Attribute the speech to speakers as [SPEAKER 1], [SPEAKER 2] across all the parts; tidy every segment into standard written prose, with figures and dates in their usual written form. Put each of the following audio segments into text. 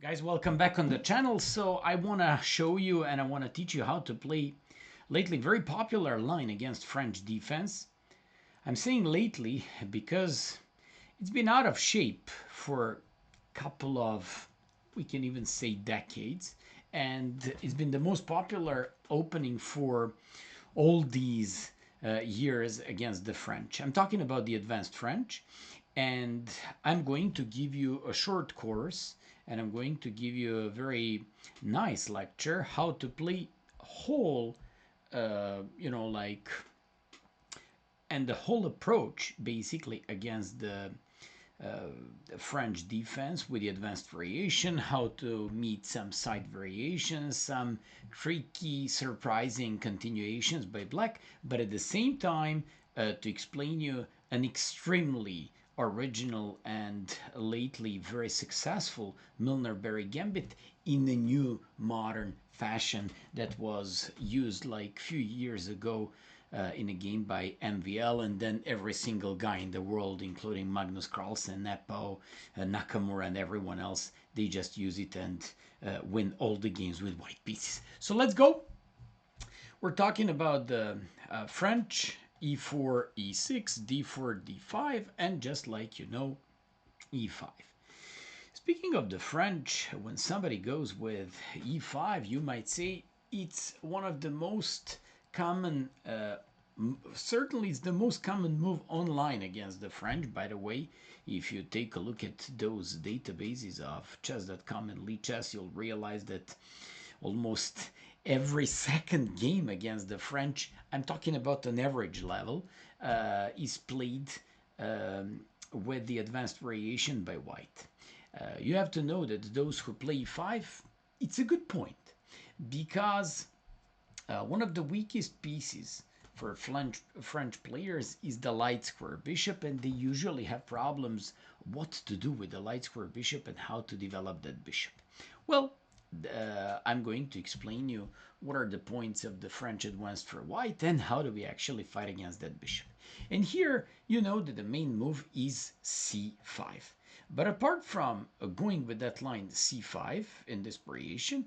[SPEAKER 1] Guys, welcome back on the channel. So I want to show you and I want to teach you how to play lately very popular line against French defense. I'm saying lately because it's been out of shape for a couple of, we can even say decades, and it's been the most popular opening for all these years against the French. I'm talking about the advanced French, and I'm going to give you a short course and I'm going to give you a very nice lecture how to play whole, like, and the whole approach basically against the French defense with the advanced variation, how to meet some side variations, some tricky, surprising continuations by black, but at the same time to explain you an extremely original and lately very successful Milner-Barry Gambit in a new modern fashion that was used like a few years ago in a game by MVL, and then every single guy in the world, including Magnus Carlsen, Nepo, Nakamura, and everyone else, they just use it and win all the games with white pieces. So let's go. We're talking about the French e4, e6, d4, d5, and just like you know, e5. Speaking of the French, when somebody goes with e5, you might say it's one of the most common, certainly it's the most common move online against the French. By the way, if you take a look at those databases of chess.com and Lichess, you'll realize that almost every second game against the French, I'm talking about an average level, is played with the advanced variation by white. You have to know that those who play e5, it's a good point, because one of the weakest pieces for French players is the light square bishop, and they usually have problems what to do with the light square bishop and how to develop that bishop. Well, I'm going to explain you what are the points of the French advanced for white and how do we actually fight against that bishop. And here you know that the main move is c5. But apart from going with that line c5 in this variation,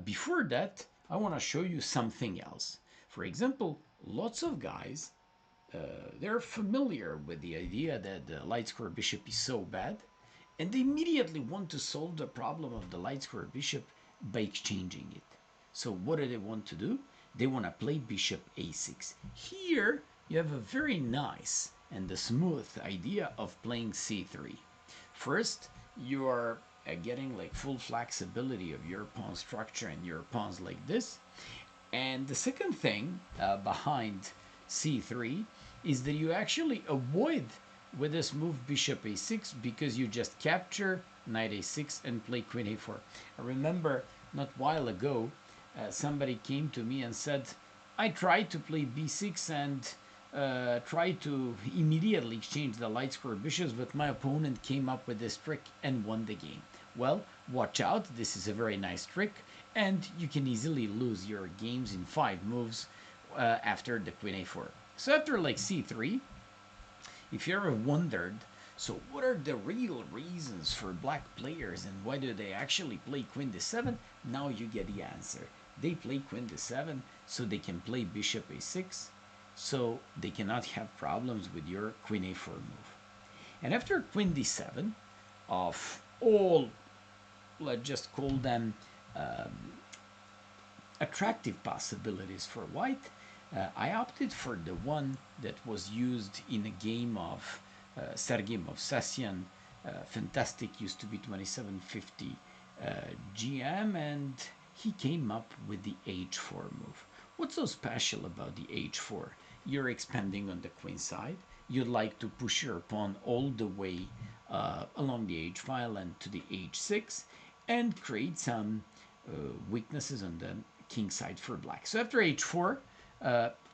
[SPEAKER 1] before that I want to show you something else. For example, lots of guys, they're familiar with the idea that the light square bishop is so bad, and they immediately want to solve the problem of the light square bishop by exchanging it. So what do they want to do? They want to play bishop a6. Here you have a very nice and a smooth idea of playing c3. First, you are getting like full flexibility of your pawn structure and your pawns like this. And the second thing behind c3 is that you actually avoid with this move bishop a6 because you just capture knight a6 and play queen a4. I remember not a while ago somebody came to me and said, I tried to play b6 and tried to immediately exchange the light square bishops, but my opponent came up with this trick and won the game. Well, watch out, this is a very nice trick, and you can easily lose your games in 5 moves after the queen a4. So after like c3, if you ever wondered, so what are the real reasons for black players and why do they actually play queen d7? Now you get the answer. They play queen d7 so they can play bishop a6, so they cannot have problems with your queen a4 move. And after queen d7, of all, let's just call them attractive possibilities for white, I opted for the one that was used in a game of Sergei Movsesian. Fantastic, used to be 2750 GM, and he came up with the h4 move. What's so special about the h4? You're expanding on the queen side. You'd like to push your pawn all the way along the h file and to the h6 and create some weaknesses on the king side for black. So after h4,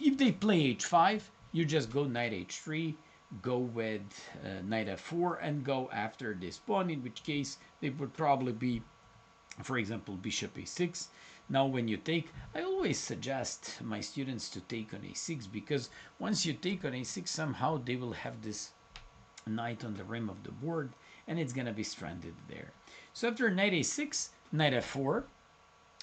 [SPEAKER 1] if they play h5, you just go knight h3, go with knight f4, and go after this pawn, in which case they would probably be, for example, bishop a6. Now when you take, I always suggest my students to take on a6, because once you take on a6, somehow they will have this knight on the rim of the board, and it's going to be stranded there. So after knight a6, knight f4,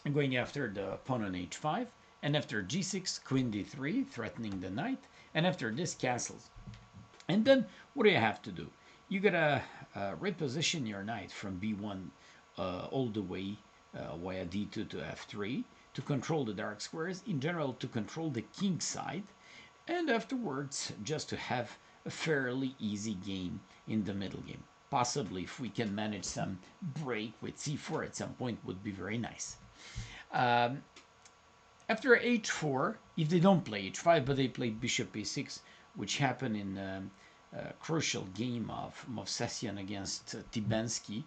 [SPEAKER 1] I'm going after the pawn on h5, and after g6, queen d3, threatening the knight, and after this, castles. And then what do you have to do? You gotta reposition your knight from b1 all the way via d2 to f3 to control the dark squares, in general to control the king side, and afterwards just to have a fairly easy game in the middle game. Possibly if we can manage some break with c4 at some point would be very nice. After h4, if they don't play h5 but they play bishop a6, which happened in a crucial game of Movsesian against Tibensky,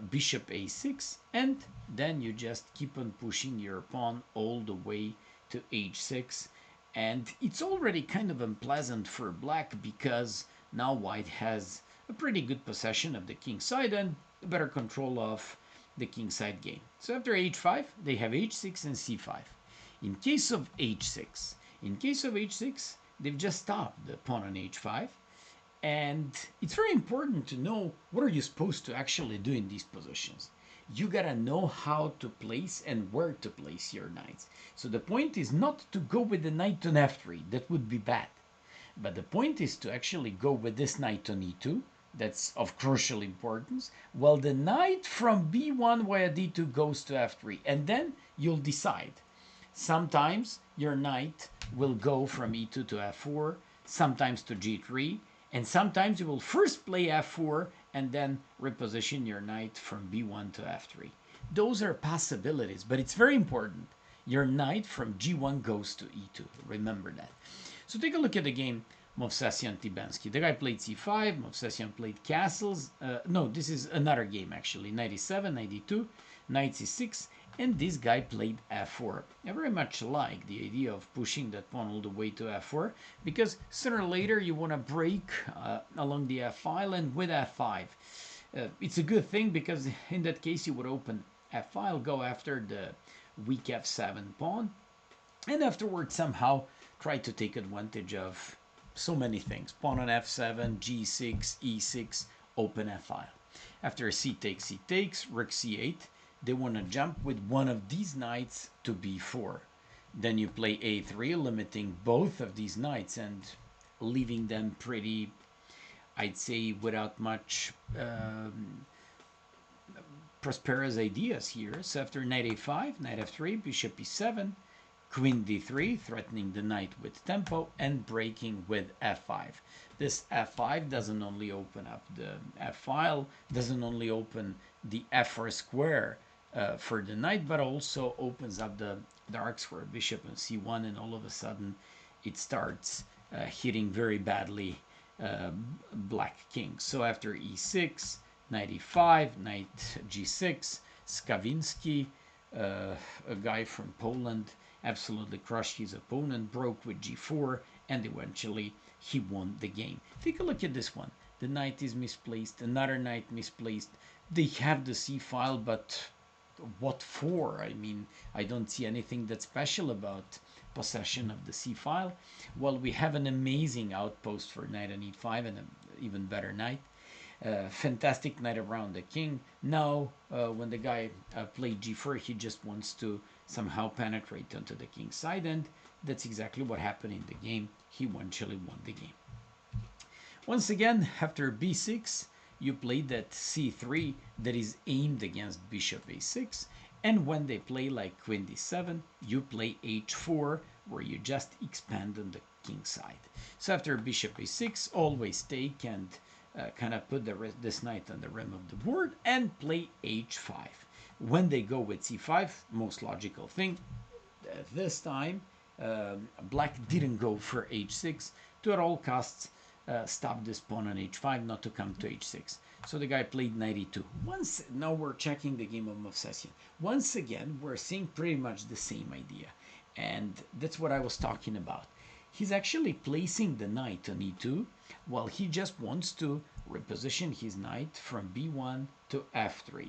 [SPEAKER 1] bishop a6, and then you just keep on pushing your pawn all the way to h6, and it's already kind of unpleasant for black because now white has a pretty good possession of the king side and a better control of the king side game. So after h5, they have h6 and c5. In case of h6, they've just stopped the pawn on h5, and it's very important to know what are you supposed to actually do in these positions. You gotta know how to place and where to place your knights. So the point is not to go with the knight on f3, that would be bad. But the point is to actually go with this knight on e2, that's of crucial importance, while the knight from b1 via d2 goes to f3, and then you'll decide. Sometimes your knight will go from e2 to f4, sometimes to g3, and sometimes you will first play f4 and then reposition your knight from b1 to f3. Those are possibilities, but it's very important. Your knight from g1 goes to e2. Remember that. So take a look at the game Movsesian-Tibensky. The guy played c5, Movsesian played castles. No, this is another game actually. Knight e7, knight e2, knight c6, and this guy played f4. I very much like the idea of pushing that pawn all the way to f4, because sooner or later you want to break along the f file, and with f5. It's a good thing because in that case you would open f file, go after the weak f7 pawn, and afterwards somehow try to take advantage of so many things. Pawn on f7, g6, e6, open f file. After c takes, rook c8, they want to jump with one of these knights to b4. Then you play a3, limiting both of these knights and leaving them pretty, I'd say, without much prosperous ideas here. So after knight a5, knight f3, bishop e7, queen d3, threatening the knight with tempo, and breaking with f5. This f5 doesn't only open up the f file, doesn't only open the f4 square for the knight, but also opens up the dark square, bishop on c1, and all of a sudden it starts hitting very badly black king. So after e6, knight e5, knight g6, Skavinsky, a guy from Poland, absolutely crushed his opponent, broke with g4, and eventually he won the game. Take a look at this one. The knight is misplaced, another knight misplaced. They have the c file, but what for? I mean, I don't see anything that's special about possession of the c file. Well, we have an amazing outpost for knight on e5 and an even better knight. Fantastic knight around the king. Now, when the guy played g4, he just wants to somehow penetrate onto the king side, and that's exactly what happened in the game. He eventually won the game. Once again, after b6, you play that c3 that is aimed against bishop a6, and when they play like queen d7, you play h4, where you just expand on the king side. So after bishop a6, always take and kind of put this knight on the rim of the board and play h5. When they go with c5, most logical thing, this time black didn't go for h6 to at all costs stop this pawn on h5, not to come to h6. So the guy played knight e2. Now we're checking the game of Movsesian. Once again, we're seeing pretty much the same idea, and that's what I was talking about. He's actually placing the knight on e2, while he just wants to reposition his knight from b1 to f3.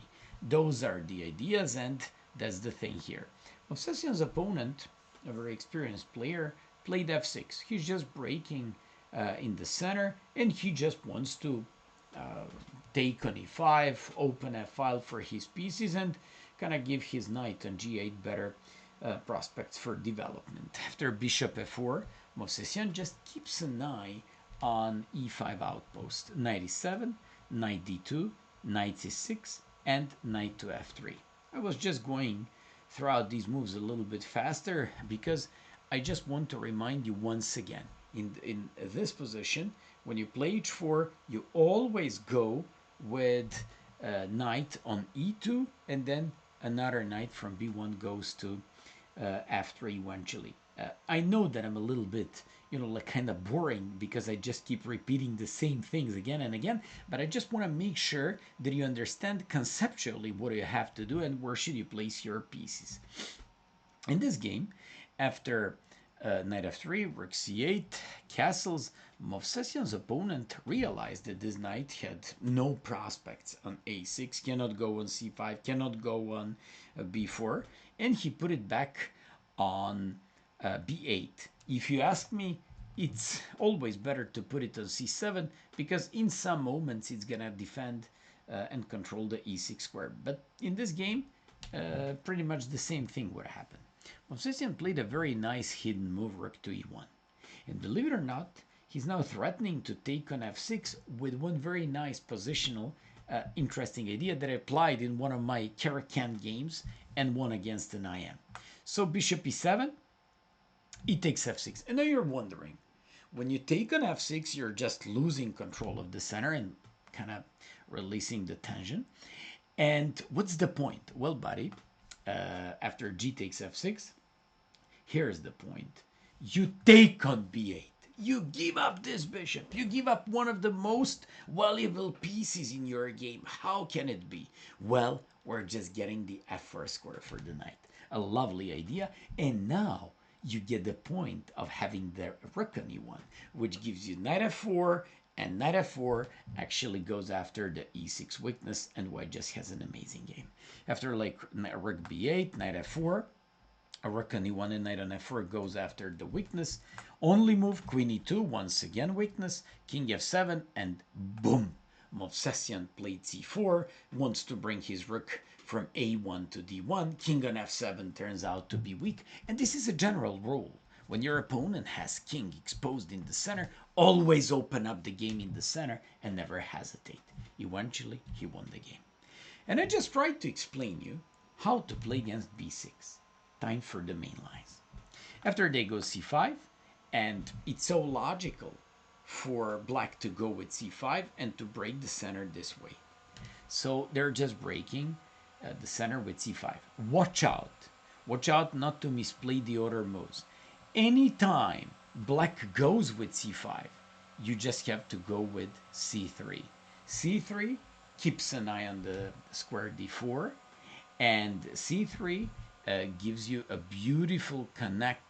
[SPEAKER 1] Those are the ideas, and that's the thing here. Movsesian's opponent, a very experienced player, played f6. He's just breaking in the center, and he just wants to take on e5, open a file for his pieces, and kind of give his knight on g8 better prospects for development. After bishop f4, Movsesian just keeps an eye on e5 outpost. Knight e7, knight d2, knight c6, and knight to f3. I was just going throughout these moves a little bit faster because I just want to remind you once again, in this position, when you play h4, you always go with knight on e2, and then another knight from b1 goes to f3 eventually. I know that I'm a little bit, like kind of boring because I just keep repeating the same things again and again, but I just want to make sure that you understand conceptually what you have to do and where should you place your pieces. In this game, after knight f3, rook c8, castles, Movsesian's opponent realized that this knight had no prospects on a6, cannot go on c5, cannot go on b4, and he put it back on b8. If you ask me, it's always better to put it on c7 because in some moments it's gonna defend and control the e6 square. But in this game, pretty much the same thing would happen. Movsesian played a very nice hidden move, rook to e1. And believe it or not, he's now threatening to take on f6 with one very nice positional, interesting idea that I applied in one of my Caracan games and won against an IM. So bishop e7, he takes f6. And now you're wondering, when you take on f6, you're just losing control of the center and kind of releasing the tension. And what's the point? Well, buddy, after g takes f6, here's the point. You take on b8. You give up this bishop. You give up one of the most valuable pieces in your game. How can it be? Well, we're just getting the f4 square for the knight. A lovely idea. And now you get the point of having the rook on e1, which gives you knight f4, and knight f4 actually goes after the e6 weakness, and white just has an amazing game. After like rook b8, knight f4, a rook on e1 and knight on f4 goes after the weakness. Only move, queen e2, once again weakness, king f7, and boom! Movsesian played c4, wants to bring his rook from a1 to d1. King on f7 turns out to be weak, and this is a general rule. When your opponent has king exposed in the center, always open up the game in the center and never hesitate. Eventually, he won the game. And I just tried to explain you how to play against b6. Time for the main lines. After they go c5, and it's so logical for black to go with c5 and to break the center this way. So they're just breaking the center with c5. Watch out. Watch out not to misplay the other moves. Anytime black goes with c5, you just have to go with c3. c3 keeps an eye on the square d4, and c3 gives you a beautiful connecting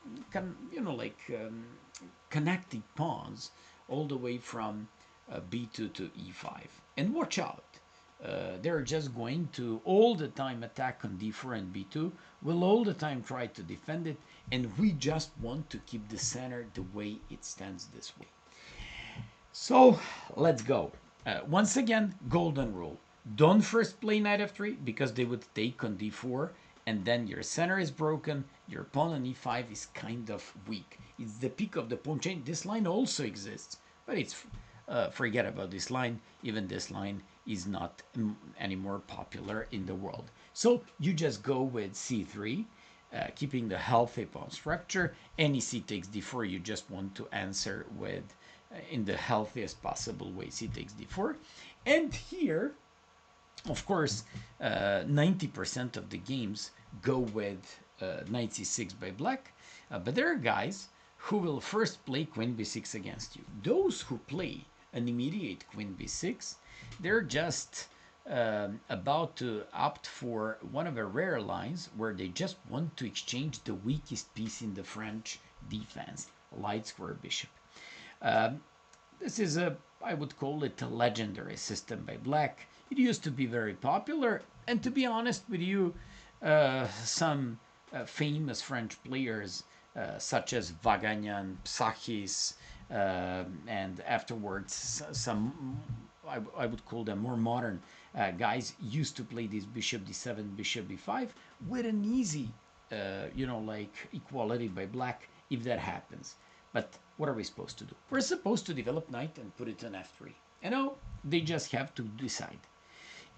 [SPEAKER 1] pawns all the way from b2 to e5. And watch out, they're just going to all the time attack on d4 and b2. We'll all the time try to defend it, and we just want to keep the center the way it stands this way. So let's go. Once again, golden rule. Don't first play knight f3 because they would take on d4, and then your center is broken, your pawn on e5 is kind of weak. It's the peak of the pawn chain. This line also exists, but it's forget about this line. Even this line is not any more popular in the world. So you just go with c3, keeping the healthy pawn structure. Any c takes d4, you just want to answer with in the healthiest possible way, c takes d4. And here, of course, 90% of the games go with knight c6 by black, but there are guys who will first play queen b6 against you. Those who play an immediate queen b6, they're just about to opt for one of the rare lines where they just want to exchange the weakest piece in the French defense, light square bishop. This is I would call it a legendary system by black. It used to be very popular, and to be honest with you, some famous French players such as Vaganyan, Psachis, and afterwards some, I would call them more modern guys, used to play this bishop d7, bishop b5 with an easy, like equality by black if that happens. But what are we supposed to do? We're supposed to develop knight and put it on f3. They just have to decide.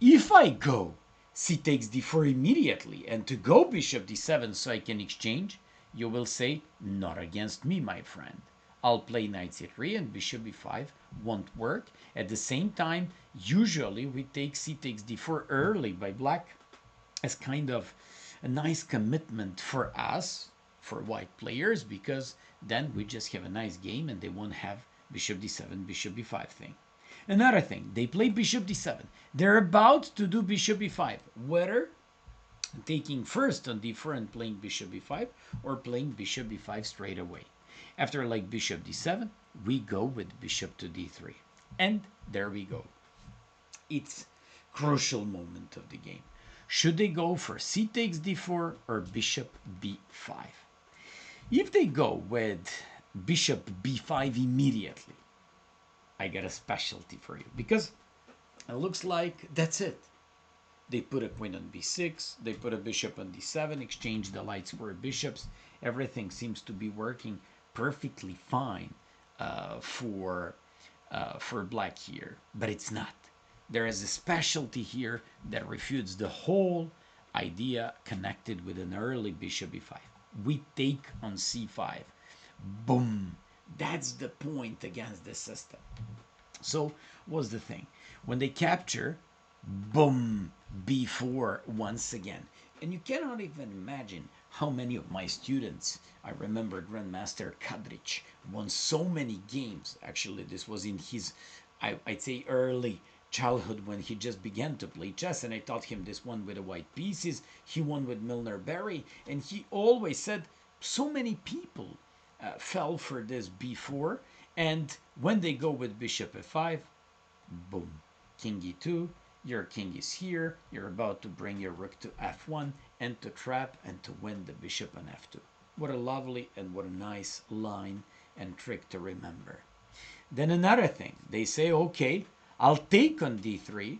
[SPEAKER 1] If I go c takes d4 immediately and to go bishop d7 so I can exchange, you will say, not against me, my friend. I'll play knight c3 and bishop b5 won't work. At the same time, usually we take c takes d4 early by black as kind of a nice commitment for us, for white players, because then we just have a nice game and they won't have bishop d7, bishop b5 thing. Another thing, they play bishop d7. They're about to do bishop b5. Whether taking first on d4 and playing bishop b5 or playing bishop b5 straight away. After like bishop d7, we go with bishop to d3. And there we go. It's crucial moment of the game. Should they go for c takes d4 or bishop b5? If they go with bishop b5 immediately, I got a specialty for you, because it looks like that's it. They put a queen on b6, they put a bishop on d7, exchange the light square bishops. Everything seems to be working perfectly fine for black here, but it's not. There is a specialty here that refutes the whole idea connected with an early bishop b5. We take on c5. Boom. That's the point against the system. So what's the thing? When they capture, boom, b4 once again. And you cannot even imagine how many of my students, I remember Grandmaster Kadric won so many games. Actually, this was in his, I'd say, early childhood when he just began to play chess, and I taught him this one with the white pieces. He won with Milner-Barry, and he always said so many people fell for this b4, and when they go with bishop f5, boom, king e2, your king is here, you're about to bring your rook to f1 and to trap and to win the bishop on f2. What a lovely and what a nice line and trick to remember. Then another thing, they say, okay, I'll take on d3,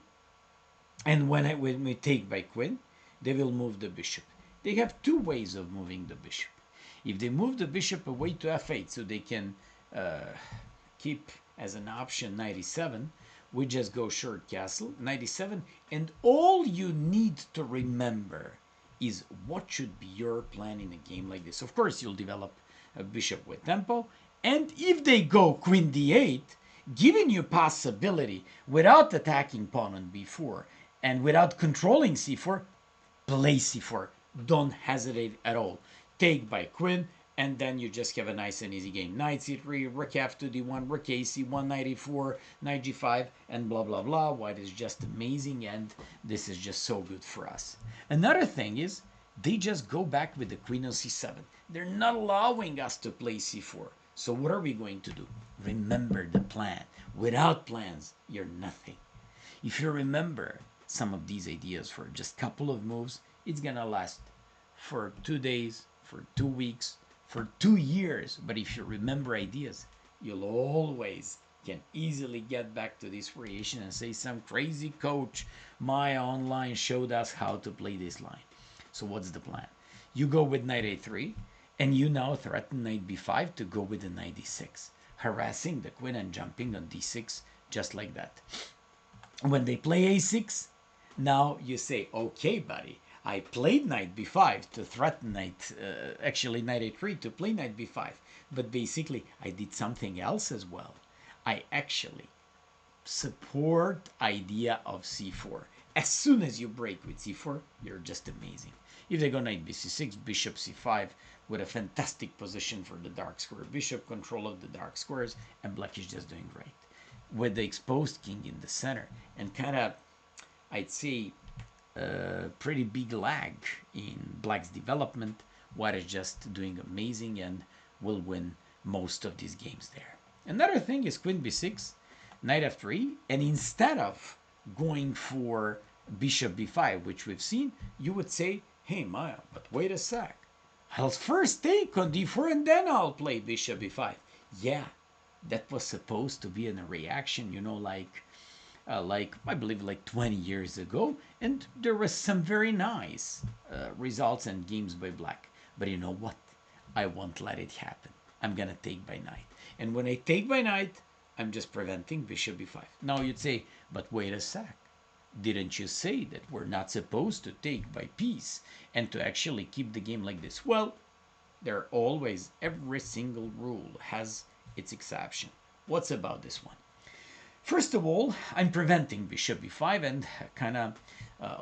[SPEAKER 1] and when we take by queen, they will move the bishop. They have two ways of moving the bishop. If they move the bishop away to f8 so they can keep as an option knight e7, we just go short castle, knight e7, and all you need to remember is what should be your plan in a game like this. Of course, you'll develop a bishop with tempo, and if they go queen d8, giving you possibility without attacking pawn on b4 and without controlling c4, play c4. Don't hesitate at all. Take by queen, and then you just have a nice and easy game. Knight c3, rook f2 d1, rook a c1, knight e4, knight g5, and blah, blah, blah. White is just amazing, and this is just so good for us. Another thing is, they just go back with the queen on c7. They're not allowing us to play c4. So what are we going to do? Remember the plan. Without plans, you're nothing. If you remember some of these ideas for just a couple of moves, it's gonna last for 2 days, for 2 weeks, for 2 years. But if you remember ideas, you'll always can easily get back to this variation and say, some crazy coach, my online showed us how to play this line. So what's the plan? You go with knight a3, and you now threaten knight b5 to go with the knight d6, harassing the queen and jumping on d6 just like that. When they play a6, now you say, okay, buddy, I played knight b5 to threaten knight a3 to play knight b5. But basically, I did something else as well. I actually support idea of c4. As soon as you break with c4, you're just amazing. If they go knight bc6, bishop c5, with a fantastic position for the dark square bishop, control of the dark squares, and black is just doing great. With the exposed king in the center, and kind of, I'd say, pretty big lag in black's development, white is just doing amazing and will win most of these games there. Another thing is queen b6, knight f3, and instead of going for bishop b5, which we've seen, you would say, hey Maya, but wait a sec, I'll first take on d4 and then I'll play bishop b5. Yeah, that was supposed to be in a reaction, you know, like I believe like 20 years ago, and there was some very nice results and games by black. But you know what? I won't let it happen. I'm gonna take by knight, and when I take by knight, I'm just preventing bishop b5. Now you'd say, but wait a sec. Didn't you say that we're not supposed to take by piece and to actually keep the game like this? Well, there always, every single rule has its exception. What's about this one? First of all, I'm preventing bishop b5 and kind of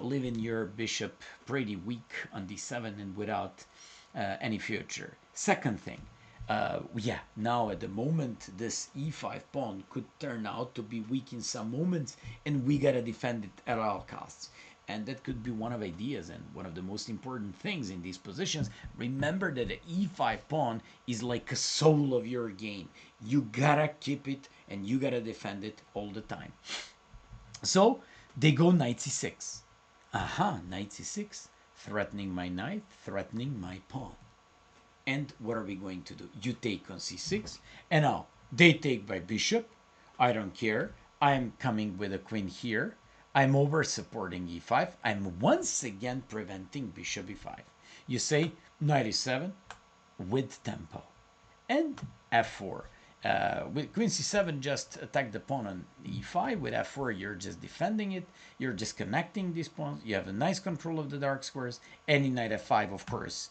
[SPEAKER 1] leaving your bishop pretty weak on d7 and without any future. Second thing, yeah, now at the moment, this e5 pawn could turn out to be weak in some moments, and we gotta defend it at all costs. And that could be one of ideas and one of the most important things in these positions. Remember that the e5 pawn is like a soul of your game. You gotta keep it and you gotta defend it all the time. So they go knight c6. Aha, knight c6, threatening my knight, threatening my pawn. And what are we going to do? You take on c6, and now they take by bishop. I don't care. I'm coming with a queen here. I'm over supporting e5. I'm once again preventing bishop e5. You say knight e7 with tempo. And f4. With queen c7, just attack the pawn on e5. With f4, you're just defending it. You're disconnecting these pawns. You have a nice control of the dark squares. Any knight f5, of course,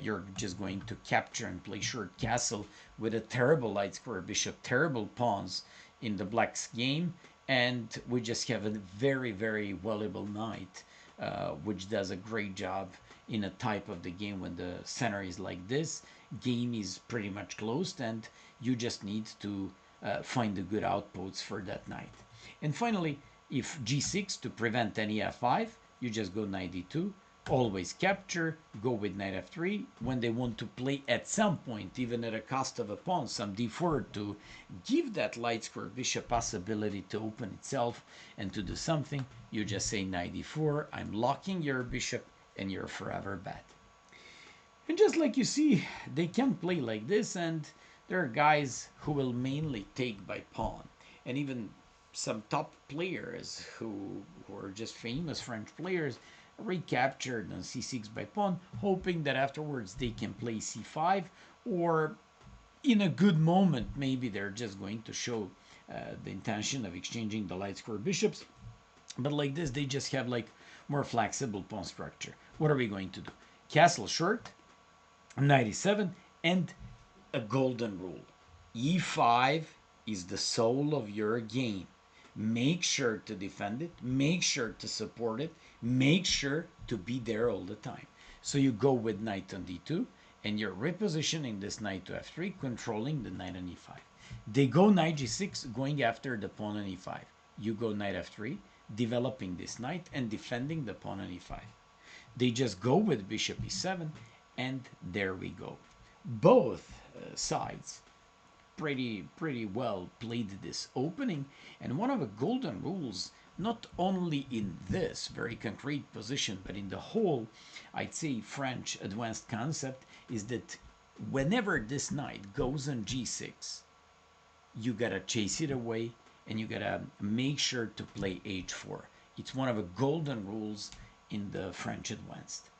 [SPEAKER 1] you're just going to capture and play short castle with a terrible light square bishop, terrible pawns in the black's game. And we just have a very, very valuable knight, which does a great job in a type of the game when the center is like this. Game is pretty much closed, and you just need to find the good outposts for that knight. And finally, if g6 to prevent any f5, you just go knight d2, always capture, go with knight f3. When they want to play at some point, even at a cost of a pawn, some d4 to give that light square bishop possibility to open itself and to do something, you just say knight d4, I'm locking your bishop and you're forever bad. And just like you see, they can play like this, and there are guys who will mainly take by pawn. And even some top players who are just famous French players recaptured on c6 by pawn, hoping that afterwards they can play c5, or in a good moment, maybe they're just going to show the intention of exchanging the light square bishops. But like this, they just have like more flexible pawn structure. What are we going to do? Castle short, knight e7, and a golden rule. e5 is the soul of your game. Make sure to defend it, make sure to support it, make sure to be there all the time. So you go with knight on d2, and you're repositioning this knight to f3, controlling the knight on e5. They go knight g6, going after the pawn on e5. You go knight f3, developing this knight and defending the pawn on e5. They just go with bishop e7, and there we go. Both sides pretty well played this opening, and one of the golden rules, not only in this very concrete position, but in the whole, I'd say, French advanced concept, is that whenever this knight goes on g6, you gotta chase it away, and you gotta make sure to play h4. It's one of the golden rules in the French advanced.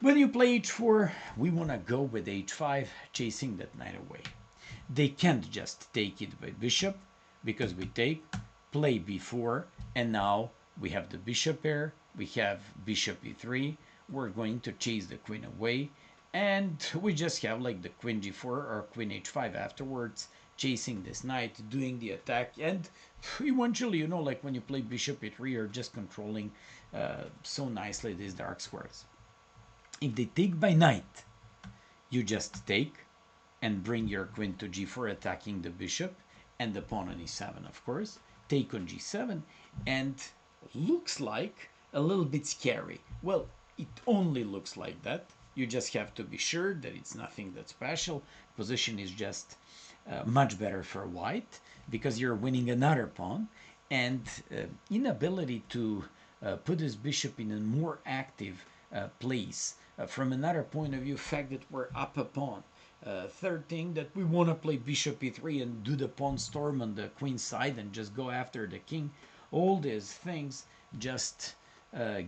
[SPEAKER 1] When you play h4, we want to go with h5, chasing that knight away. They can't just take it by bishop, because we take, play b4, and now we have the bishop pair, we have bishop e3, we're going to chase the queen away, and we just have like the queen g4 or queen h5 afterwards, chasing this knight, doing the attack, and eventually, you know, like when you play bishop e3, you're just controlling so nicely these dark squares. If they take by knight, you just take and bring your queen to g4, attacking the bishop and the pawn on e7, of course. Take on g7, and looks like a little bit scary. Well, it only looks like that. You just have to be sure that it's nothing that special. Position is just much better for white, because you're winning another pawn, and inability to put this bishop in a more active place. From another point of view, fact that we're up a pawn, Third thing, that we want to play bishop e3 and do the pawn storm on the queen side and just go after the king. All these things just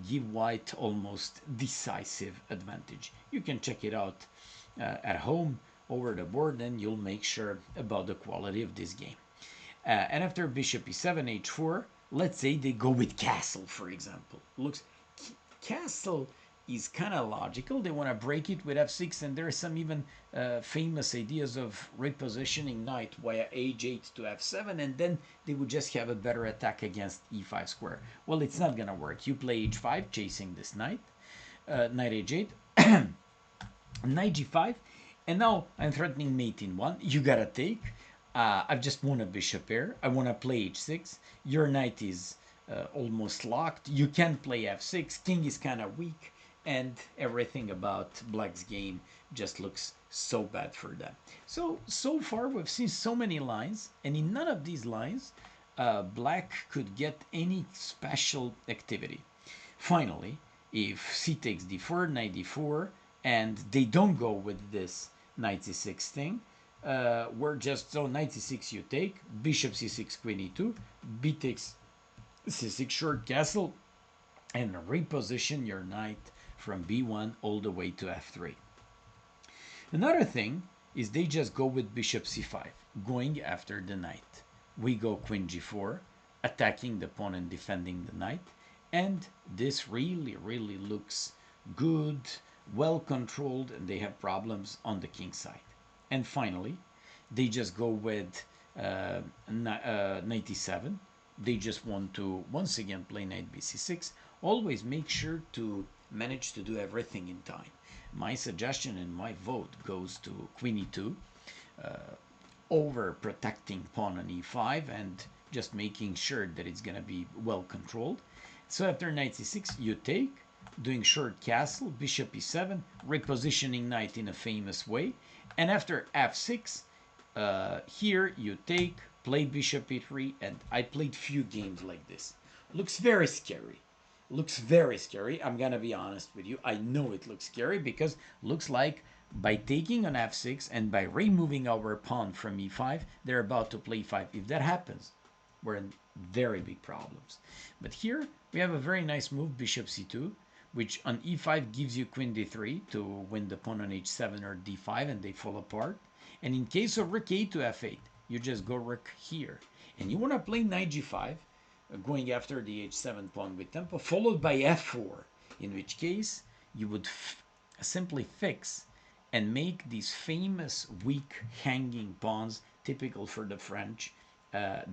[SPEAKER 1] give white almost decisive advantage. You can check it out at home over the board, and you'll make sure about the quality of this game. And after bishop e7, h4, let's say they go with castle, for example. Looks castle is kind of logical. They want to break it with f6, and there are some even famous ideas of repositioning knight via h8 to f7, and then they would just have a better attack against e5 square. Well, it's not going to work. You play h5, chasing this knight, knight h8, knight g5, and now I'm threatening mate in 1. You gotta take. I've just won a bishop pair. I want to play h6. Your knight is almost locked. You can play f6. King is kind of weak, and everything about black's game just looks so bad for them. So far we've seen so many lines, and in none of these lines black could get any special activity. Finally, if c takes d4, knight d4, and they don't go with this knight c6 thing, we're just, so knight c6 you take, bishop c6, queen e2, b takes c6 short castle, and reposition your knight from b1 all the way to f3. Another thing is they just go with bishop c5, going after the knight. We go queen g4, attacking the pawn and defending the knight, and this really looks good, well controlled, and they have problems on the king side. And finally, they just go with knight e7. They just want to once again play knight bc6. Always make sure to manage to do everything in time. My suggestion and my vote goes to queen e2, over protecting pawn on e5 and just making sure that it's going to be well controlled. So after knight c6, you take, doing short castle, bishop e7, repositioning knight in a famous way. And after f6, here you take, play bishop e3, and I played few games like this. Looks very scary. Looks very scary. I'm gonna be honest with you. I know it looks scary because looks like by taking on f6 and by removing our pawn from e5, they're about to play e5. If that happens, we're in very big problems. But here we have a very nice move, bishop c2, which on e5 gives you queen d3 to win the pawn on h7 or d5, and they fall apart. And in case of rook a to f8, you just go rook here. And you want to play knight g5, going after the h7 pawn with tempo, followed by f4, in which case you would simply fix and make these famous weak hanging pawns typical for the French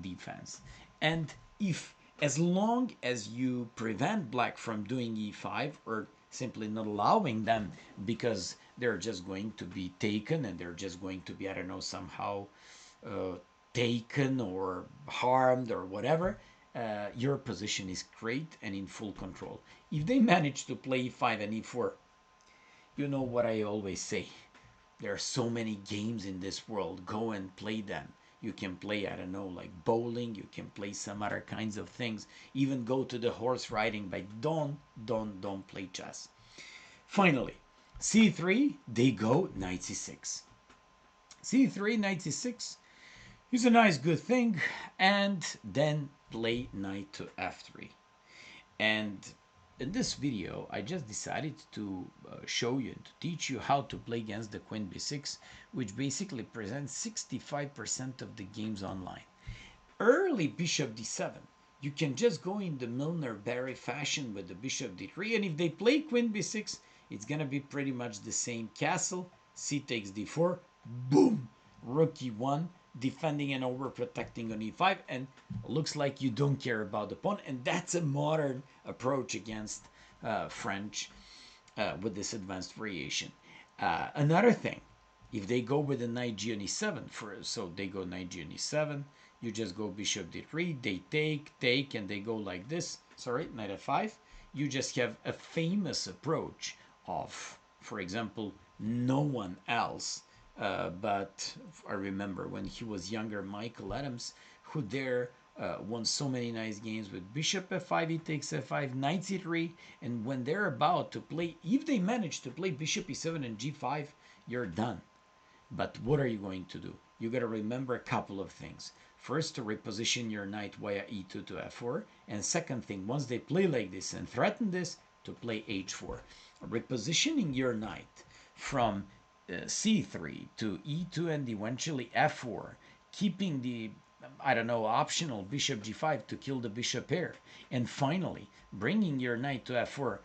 [SPEAKER 1] defense. And if, as long as you prevent black from doing e5 or simply not allowing them, because they're just going to be taken and they're just going to be, I don't know, somehow taken or harmed or whatever, your position is great and in full control. If they manage to play e5 and e4, you know what I always say. There are so many games in this world. Go and play them. You can play, I don't know, like bowling. You can play some other kinds of things. Even go to the horse riding, but don't play chess. Finally, c3, they go knight c6. c3, knight c6 is a nice good thing. And then play knight to f3. And in this video, I just decided to show you and to teach you how to play against the queen b6, which basically presents 65% of the games online. Early bishop d7, you can just go in the Milner-Barry fashion with the bishop d3, and if they play queen b6, it's going to be pretty much the same. Castle, c takes d4, boom, rook e1, defending and overprotecting on e5, and looks like you don't care about the pawn, and that's a modern approach against French with this advanced variation. Another thing, if they go with a knight g on e7, so they go knight g on e7, you just go bishop d3, they take, and they go like this, sorry, knight f5, you just have a famous approach of, for example, no one else but I remember when he was younger, Michael Adams, who there won so many nice games with bishop f5, he takes f5, knight c3, and when they're about to play, if they manage to play bishop e7 and g5, you're done. But what are you going to do? You got to remember a couple of things. First, to reposition your knight via e2 to f4. And second thing, once they play like this and threaten this, to play h4. Repositioning your knight from c3 to e2 and eventually f4, keeping the, I don't know, optional bishop g5 to kill the bishop pair, and finally bringing your knight to f4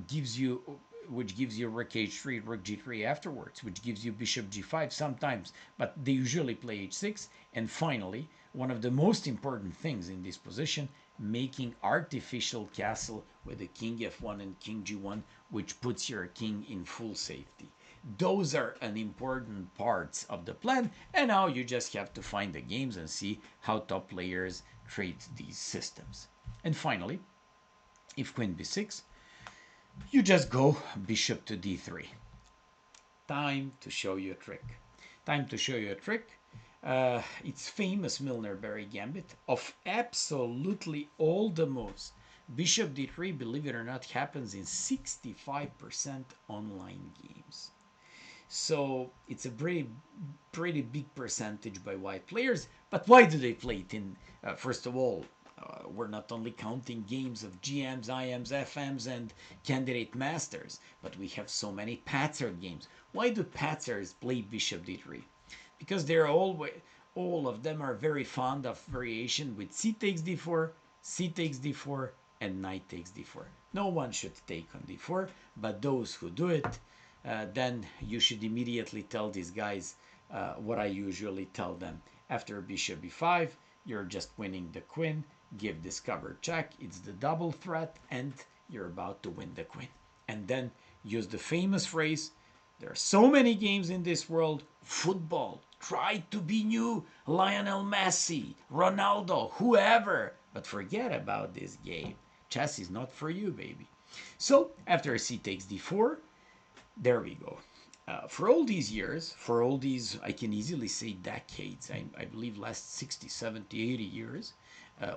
[SPEAKER 1] gives you, which gives you rook h3, rook g3 afterwards, which gives you bishop g5 sometimes, but they usually play h6. And finally, one of the most important things in this position, making artificial castle with the king f1 and king g1, which puts your king in full safety. Those are an important parts of the plan, and now you just have to find the games and see how top players treat these systems. And finally, if queen b6, you just go bishop to d3. Time to show you a trick. Time to show you a trick. It's famous Milner-Barry Gambit. Of absolutely all the moves, bishop d3, believe it or not, happens in 65% online games. So it's a pretty big percentage by white players. But why do they play it in? First of all, we're not only counting games of GMs, IMs, FMs, and candidate masters, but we have so many Patzer games. Why do Patzers play bishop d3? Because they're all of them are very fond of variation with c takes d4, c takes d4, and knight takes d4. No one should take on d4, but those who do it, then you should immediately tell these guys what I usually tell them. After bishop b5, you're just winning the queen, give this covered check, it's the double threat, and you're about to win the queen. And then use the famous phrase, there are so many games in this world, football, try to be new Lionel Messi, Ronaldo, whoever, but forget about this game. Chess is not for you, baby. So after c takes d4, there we go. For all these years, for all these, I can easily say decades, I believe last 60, 70, 80 years,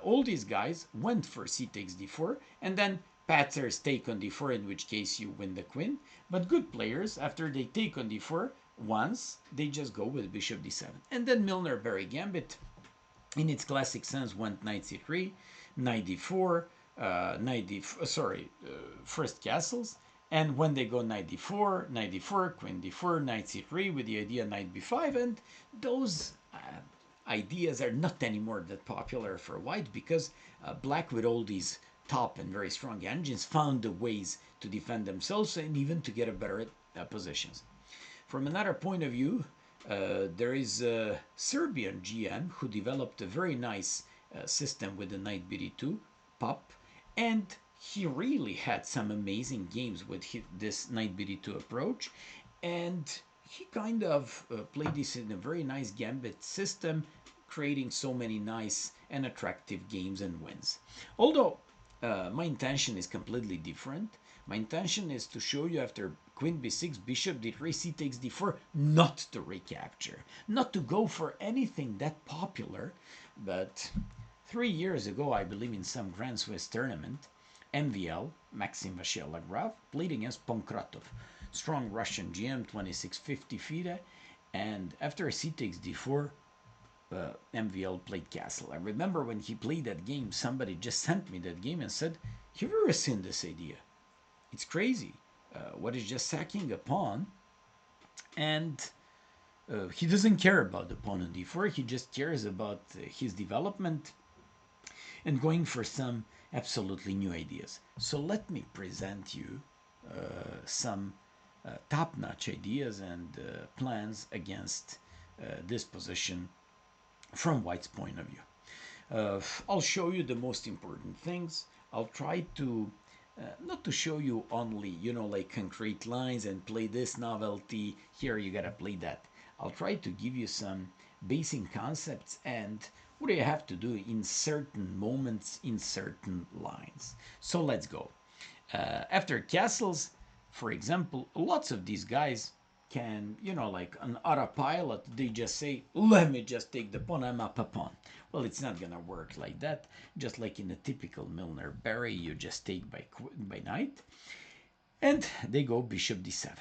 [SPEAKER 1] all these guys went for c takes d4, and then Patzers take on d4, in which case you win the queen. But good players, after they take on d4 once, they just go with bishop d7. And then Milner-Barry Gambit, in its classic sense, went knight c3, knight d4, first castles. And when they go knight d4, queen d4, knight c3 with the idea knight b5, and those ideas are not anymore that popular for white because black, with all these top and very strong engines, found the ways to defend themselves and even to get a better positions. From another point of view, there is a Serbian GM who developed a very nice system with the knight bd2 pop, and he really had some amazing games with this knight bd2 approach, and he kind of played this in a very nice gambit system, creating so many nice and attractive games and wins. Although my intention is completely different. My intention is to show you after queen b6, bishop d3, c takes d4, not to recapture, not to go for anything that popular. But 3 years ago, I believe in some Grand Swiss tournament, MVL, Maxim Vachier-Lagrave, played against Pankratov, strong Russian GM, 2650 FIDE, and after c takes d4, MVL played castle. I remember when he played that game, somebody just sent me that game and said, "Have you ever seen this idea? It's crazy. What is just sacking a pawn, and he doesn't care about the pawn on d4, he just cares about his development and going for some absolutely new ideas." So let me present you some top-notch ideas and plans against this position from white's point of view. I'll show you the most important things. I'll try to not to show you only, like concrete lines and play this novelty, here you gotta play that. I'll try to give you some basic concepts and what do you have to do in certain moments, in certain lines. So let's go. After castles, for example, lots of these guys can, like an autopilot, they just say, let me just take the pawn, I'm up a pawn. Well, it's not gonna work like that. Just like in a typical Milner-Barry, you just take by knight, and they go bishop d7.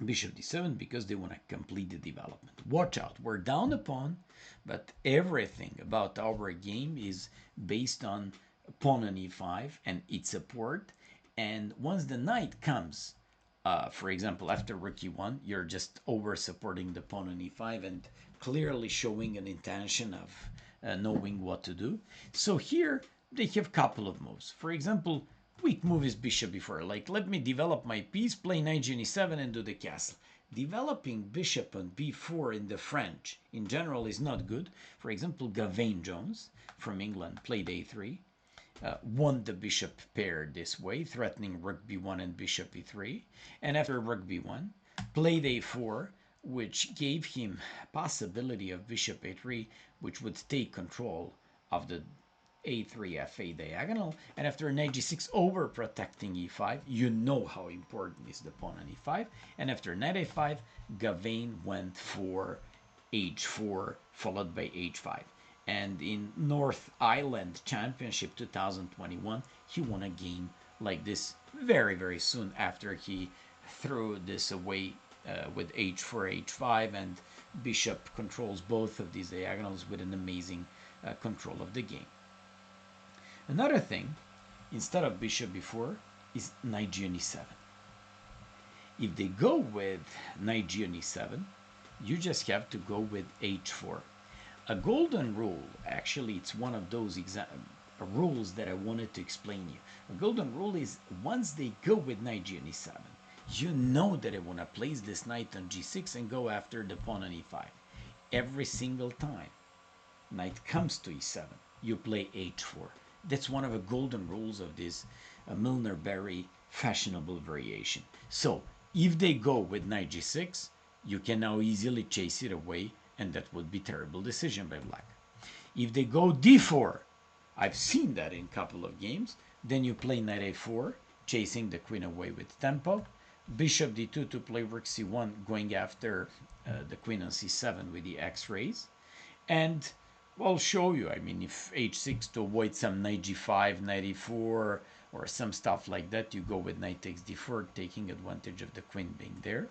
[SPEAKER 1] bishop d7 because they want to complete the development. Watch out, we're down a pawn, but everything about our game is based on pawn on e5 and its support. And once the knight comes, for example, after rook e1, you're just over supporting the pawn on e5 and clearly showing an intention of knowing what to do. So here they have a couple of moves. For example, quick move is bishop b4. Like, let me develop my piece, play knight g7 and do the castle. Developing bishop on b4 in the French in general is not good. For example, Gavain Jones from England played a3. Won the bishop pair this way, threatening rook b1 and bishop e3. And after rook b1, played a4, which gave him possibility of bishop a3, which would take control of the a3 fa diagonal. And after knight g6 over protecting e5, you know how important is the pawn on e5. And after knight a5, Gavain went for h4 followed by h5. And in North Island Championship 2021, he won a game like this very, very soon after he threw this away with h4, h5, and bishop controls both of these diagonals with an amazing control of the game. Another thing, instead of bishop b4, is knight g on e7. If they go with knight g on e7, you just have to go with h4. A golden rule, actually, it's one of those rules that I wanted to explain you. A golden rule is once they go with knight g on e7, you know that they want to place this knight on g6 and go after the pawn on e5. Every single time knight comes to e7, you play h4. That's one of the golden rules of this Milner-Barry fashionable variation. So if they go with knight g6, you can now easily chase it away, and that would be terrible decision by black. If they go d4, I've seen that in a couple of games, then you play knight a4, chasing the queen away with tempo, bishop d2 to play rook c1, going after the queen on c7 with the x-rays, and I'll show you, I mean, if h6 to avoid some knight g5, knight e4, or some stuff like that, you go with knight takes d4, taking advantage of the queen being there.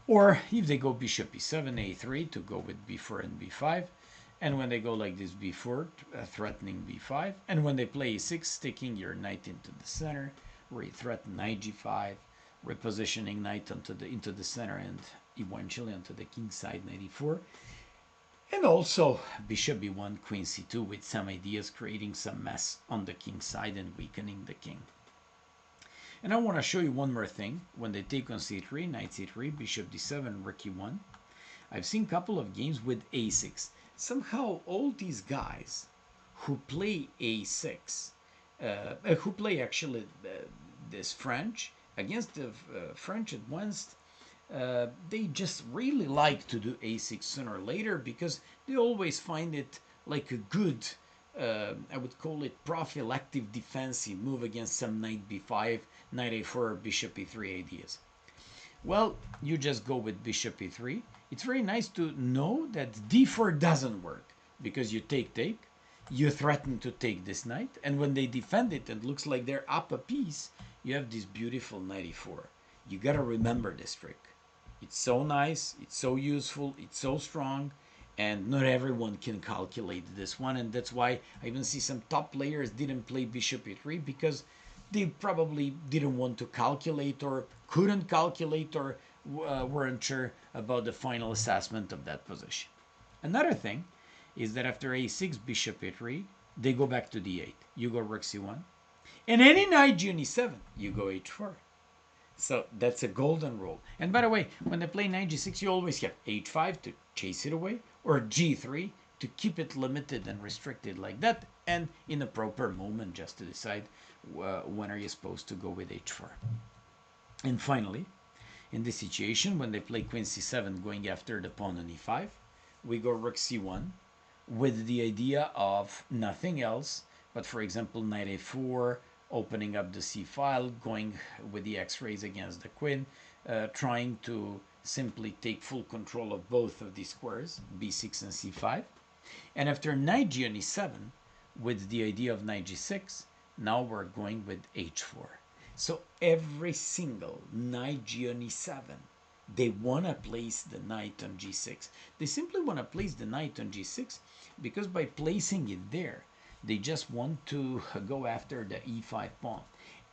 [SPEAKER 1] Or if they go bishop e7, a3 to go with b4 and b5, and when they go like this b4, threatening b5, and when they play e6, sticking your knight into the center, where you threaten knight g5, repositioning knight into the center and eventually onto the kingside knight e4, and also bishop b1, queen c2 with some ideas, creating some mess on the king side and weakening the king. And I want to show you one more thing. When they take on c3, knight c3, bishop d7, rook e1, I've seen a couple of games with a6. Somehow all these guys who play a6, who play actually this French, against the French advanced, they just really like to do a6 sooner or later because they always find it like a good, I would call it prophylactic defensive move against some knight b5, knight a4, bishop e3 ideas. Well, you just go with bishop e3. It's very nice to know that d4 doesn't work because you take, you threaten to take this knight, and when they defend it and looks like they're up a piece, you have this beautiful knight e4. You gotta remember this trick. It's so nice, it's so useful, it's so strong, and not everyone can calculate this one, and that's why I even see some top players didn't play bishop e3 because they probably didn't want to calculate or couldn't calculate or weren't sure about the final assessment of that position. Another thing is that after a6, bishop e3, they go back to d8. You go rook c1. And any knight g on e7, you go h4. So that's a golden rule. And by the way, when they play knight g6, you always have h5 to chase it away, or g3 to keep it limited and restricted like that, and in a proper moment just to decide when are you supposed to go with h4. And finally, in this situation, when they play queen c7 going after the pawn on e5, we go rook c1 with the idea of nothing else but, for example, knight a4, opening up the c file, going with the x-rays against the queen, trying to simply take full control of both of these squares, b6 and c5. And after knight g on e7, with the idea of knight g6, now we're going with h4. So every single knight g on e7 they want to place the knight on g6. They simply want to place the knight on g6 because by placing it there, they just want to go after the e5 pawn.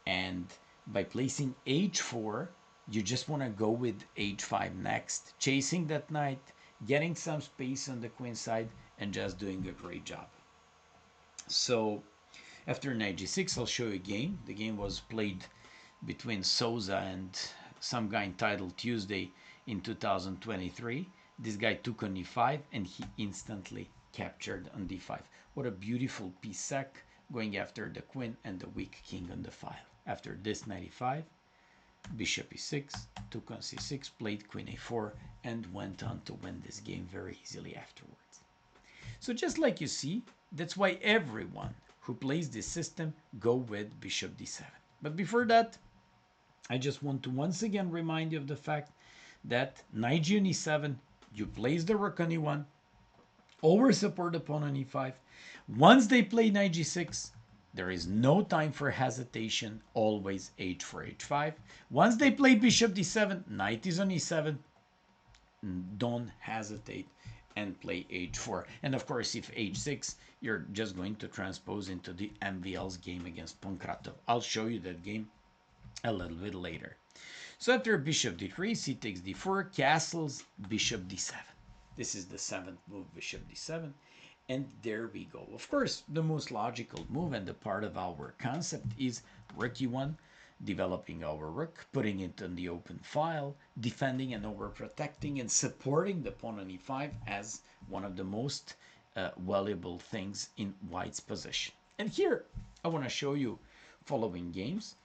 [SPEAKER 1] And by placing h4, you just want to go with h5 next, chasing that knight, getting some space on the queen side, and just doing a great job. So after knight g6, I'll show you a game. The game was played between Souza and some guy entitled Tuesday in 2023. This guy took on e5 and he instantly captured on d5. What a beautiful piece sack, going after the queen and the weak king on the file. After this knight e5, bishop e6, took on c6, played queen a4, and went on to win this game very easily afterwards. So just like you see, that's why everyone who plays this system go with bishop d7. But before that, I just want to once again remind you of the fact that knight g on e7, you place the rook on e1, always support the pawn on e5. Once they play knight g6, there is no time for hesitation, always h4, h5. Once they play bishop d7, knight is on e7, don't hesitate and play h4. And of course, if h6, you're just going to transpose into the MVL's game against Pankratov. I'll show you that game a little bit later. So after bishop d3, c takes d4, castles, bishop d7. This is the 7th move, bishop d7. And there we go. Of course, the most logical move and the part of our concept is rook e1, developing our rook, putting it on the open file, defending and overprotecting, and supporting the pawn on e5 as one of the most valuable things in white's position. And here, I want to show you following games.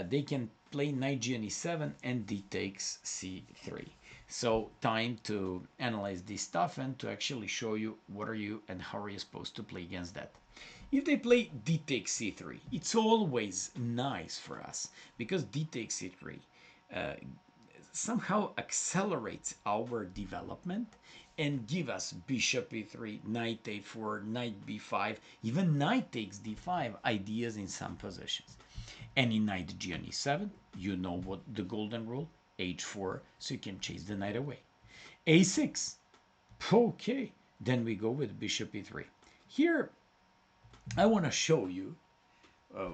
[SPEAKER 1] They can play knight g on e7 and d takes c3. So time to analyze this stuff and to actually show you what are you and how are you supposed to play against that. If they play d takes c3, it's always nice for us because d takes c3 somehow accelerates our development and give us bishop e3, knight a4, knight b5, even knight takes d5 ideas in some positions. And in knight g on e7, you know what the golden rule, h4, so you can chase the knight away. a6, okay, then we go with bishop e3. Here, I want to show you,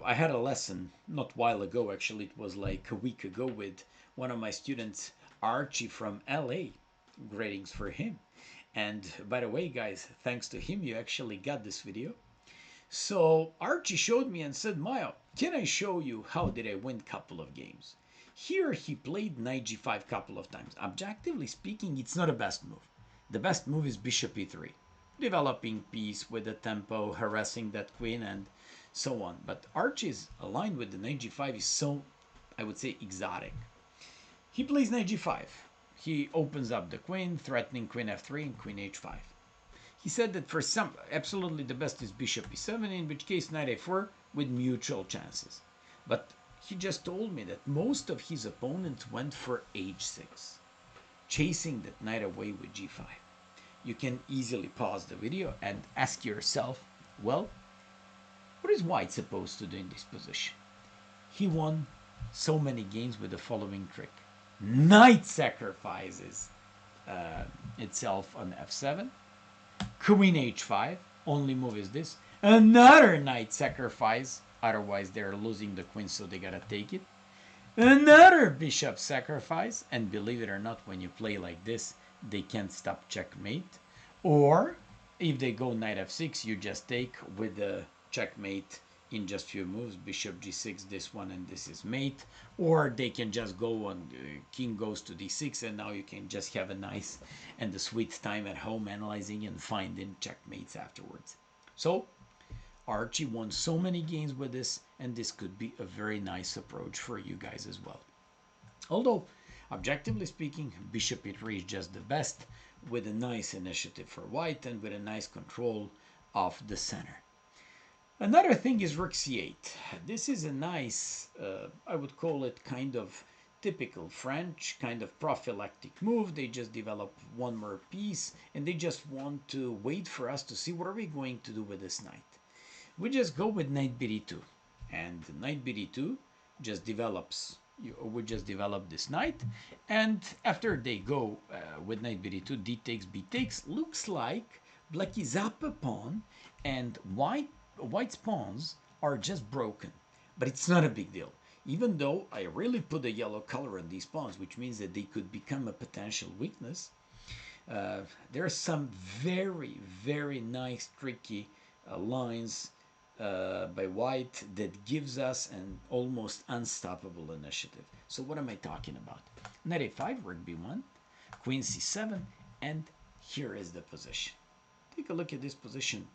[SPEAKER 1] I had a lesson not a while ago, actually, it was like a week ago with one of my students, Archie from LA. Greetings for him. And by the way, guys, thanks to him, you actually got this video. So Archie showed me and said, Mayo, can I show you how did I win a couple of games? Here he played knight g5 a couple of times. Objectively speaking, it's not a best move. The best move is bishop e3. Developing piece with the tempo, harassing that queen and so on. But Archie's aligned with the knight g5 is so, I would say, exotic. He plays knight g5. He opens up the queen, threatening queen f3 and queen h5. He said that for some, absolutely the best is bishop e7, in which case knight a4 with mutual chances. But he just told me that most of his opponents went for h6, chasing that knight away with g5. You can easily pause the video and ask yourself, well, what is white supposed to do in this position? He won so many games with the following trick. Knight sacrifices itself on f7. Queen h5, only move is this. Another knight sacrifice, otherwise they're losing the queen, so they gotta take it. Another bishop sacrifice, and believe it or not, when you play like this, they can't stop checkmate. Or, if they go knight f6, you just take with the checkmate in just few moves, bishop g6, this one, and this is mate. Or they can just go on, king goes to d6, and now you can just have a nice and a sweet time at home analyzing and finding checkmates afterwards. So Archie won so many games with this, and this could be a very nice approach for you guys as well. Although, objectively speaking, bishop e3 is just the best, with a nice initiative for white and with a nice control of the center. Another thing is rook c8. This is a nice, I would call it kind of typical French, kind of prophylactic move. They just develop one more piece and they just want to wait for us to see what are we going to do with this knight. We just go with knight bd2, and knight bd2 just develops you would just develop this knight, and after they go with knight b2, d takes, b takes, looks like black is up a pawn, and white's pawns are just broken. But it's not a big deal, even though I really put a yellow color on these pawns, which means that they could become a potential weakness. There are some very, very nice, tricky lines by white that gives us an almost unstoppable initiative. So what am I talking about? Knight a5, rook b1, queen c7, and here is the position. Take a look at this position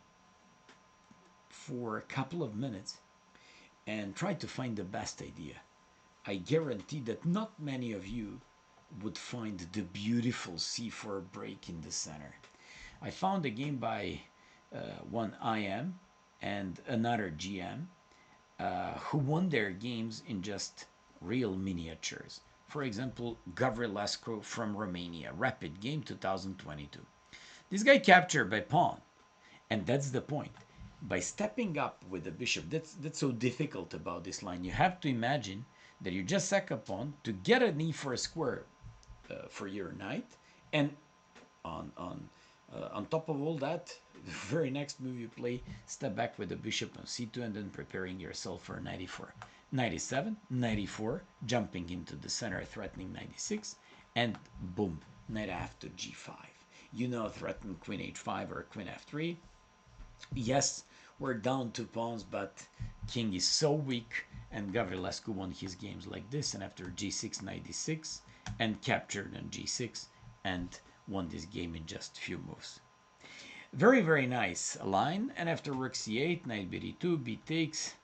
[SPEAKER 1] for a couple of minutes and try to find the best idea. I guarantee that not many of you would find the beautiful c4 break in the center. I found a game by one IM and another GM who won their games in just real miniatures. For example, Gavrilescu from Romania, Rapid Game 2022. This guy captured by pawn, and that's the point. By stepping up with the bishop, that's so difficult about this line. You have to imagine that you just sack a pawn to get an e4 square for your knight, and on top of all that, the very next move you play, step back with the bishop on c2 and then preparing yourself for 94. 97, 94, jumping into the center, threatening 96, and boom, knight after g5. You know, threaten queen h5 or queen f3. Yes, we're down 2 pawns, but king is so weak, and Gavrilescu won his games like this, and after g6, knight d6, and captured on g6, and won this game in just a few moves. Very, very nice line. And after rook c8, knight b2, b takes,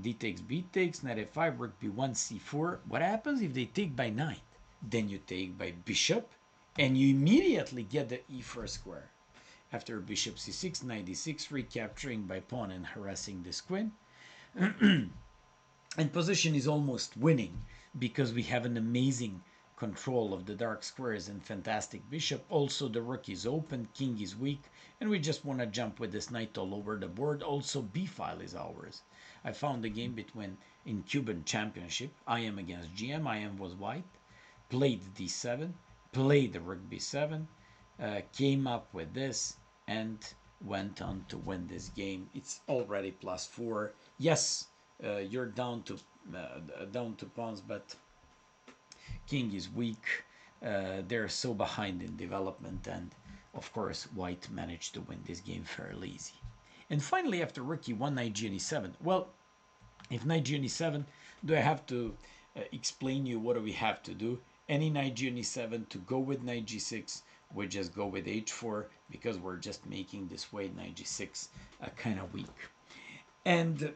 [SPEAKER 1] d takes, b takes, knight f5, rook b1, c4. What happens if they take by knight? Then you take by bishop, and you immediately get the e4 square. After bishop c6, knight d6, recapturing by pawn and harassing this queen. And position is almost winning because we have an amazing control of the dark squares and fantastic bishop. Also, the rook is open, king is weak, and we just want to jump with this knight all over the board. Also, b file is ours. I found the game between in Cuban Championship, IM against GM. IM was white, played d7, played the rook b7, came up with this, and went on to win this game. It's already +4. Yes, you're down to pawns, but king is weak. They're so behind in development, and of course white managed to win this game fairly easy. And finally, after rook e1, knight g and e7. Well, if knight g and e7, do I have to explain you what do we have to do? Any knight g and e7 to go with knight g6, we just go with h4 because we're just making this way knight g6 kind of weak. And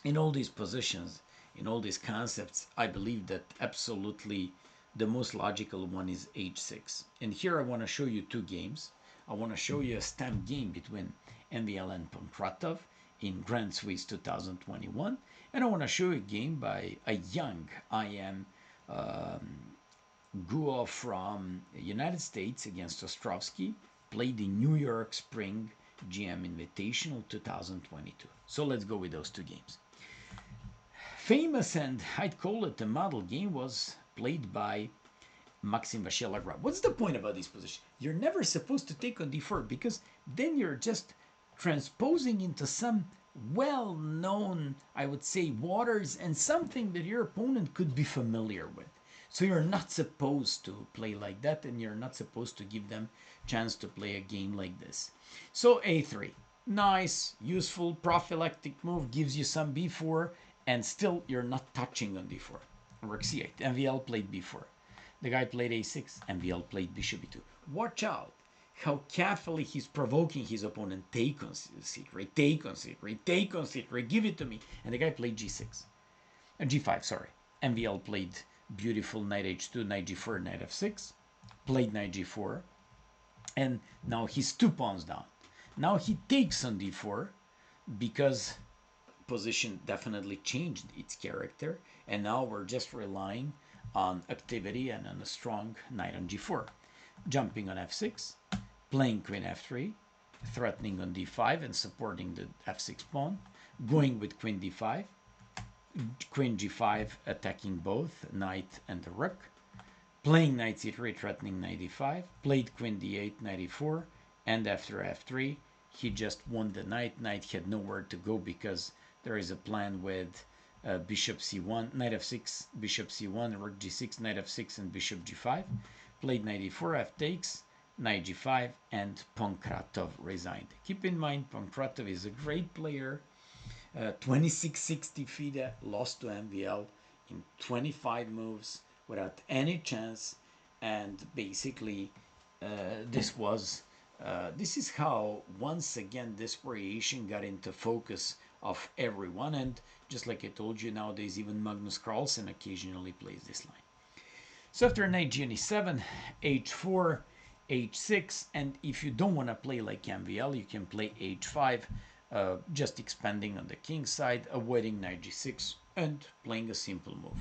[SPEAKER 1] in all these positions, in all these concepts, I believe that absolutely the most logical one is h6. And here I want to show you 2 games. I want to show you a stamp game between MVL and Pankratov in Grand Swiss 2021. And I want to show you a game by a young IM Guo from United States against Ostrovsky, played in New York Spring GM Invitational 2022. So let's go with those 2 games. Famous, and I'd call it a model game, was played by Maxim Vachier-Lagrave. What's the point about this position? You're never supposed to take on d4 because then you're just transposing into some well-known, I would say, waters and something that your opponent could be familiar with. So you're not supposed to play like that, and you're not supposed to give them chance to play a game like this. So a3, nice, useful, prophylactic move, gives you some b4, and still you're not touching on d4. Rook c8, MVL played b4. The guy played a6, MVL played bishop b2. Watch out how carefully he's provoking his opponent. Take on c3, take on c3, take on c3, give it to me. And the guy played g6. G5, sorry. MVL played beautiful knight h2, knight g4, knight f6, played knight g4, and now he's 2 pawns down. Now he takes on d4 because position definitely changed its character, and now we're just relying on activity and on a strong knight on g4. Jumping on f6, playing queen f3, threatening on d5 and supporting the f6 pawn, going with queen d5, queen g5 attacking both knight and the rook, playing knight c3 threatening knight e5, played queen d8 knight e4, and after f3 he just won the knight. Knight had nowhere to go because there is a plan with bishop c1, knight f6, bishop c1, rook g6, knight f6, and bishop g5. Played knight e4, f takes, knight g5, and Pankratov resigned. Keep in mind, Pankratov is a great player. 2660 FIDE, lost to MVL in 25 moves without any chance, and basically this is how once again this variation got into focus of everyone. And just like I told you, nowadays even Magnus Carlsen occasionally plays this line. So after knight g7, h4, h6, and if you don't want to play like MVL, you can play h5, just expanding on the king side, avoiding knight g6, and playing a simple move.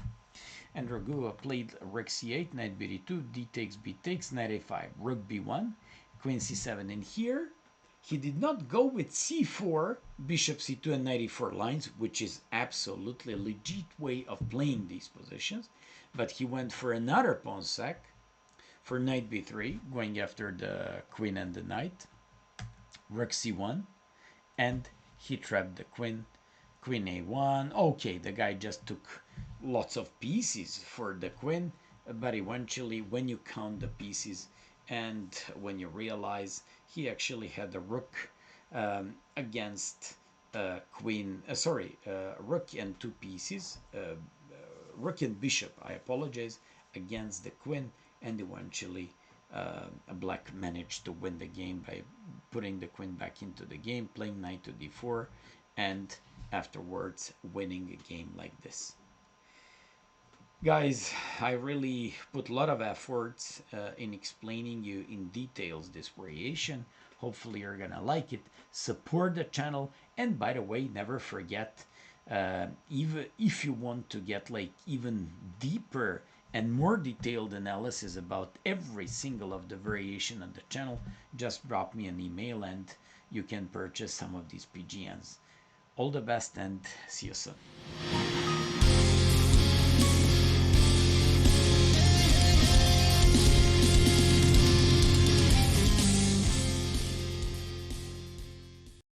[SPEAKER 1] And Ragua played rook c8, knight b2, d takes, b takes, knight a5, rook b1, queen c7. And here he did not go with c4, bishop c2, and knight e4 lines, which is absolutely a legit way of playing these positions, but he went for another pawn sack, for knight b3, going after the queen and the knight, rook c1, and he trapped the queen, queen a1. Okay, the guy just took lots of pieces for the queen, but eventually when you count the pieces and when you realize he actually had the rook against rook and two pieces, rook and bishop, I apologize, against the queen, and eventually black managed to win the game by putting the queen back into the game, playing knight to d4, and afterwards winning a game like this. Guys, I really put a lot of efforts in explaining you in details this variation. Hopefully you're gonna like it. Support the channel, and by the way, never forget, even if you want to get like even deeper and more detailed analysis about every single of the variation on the channel, just drop me an email and you can purchase some of these PGNs. All the best and see you soon.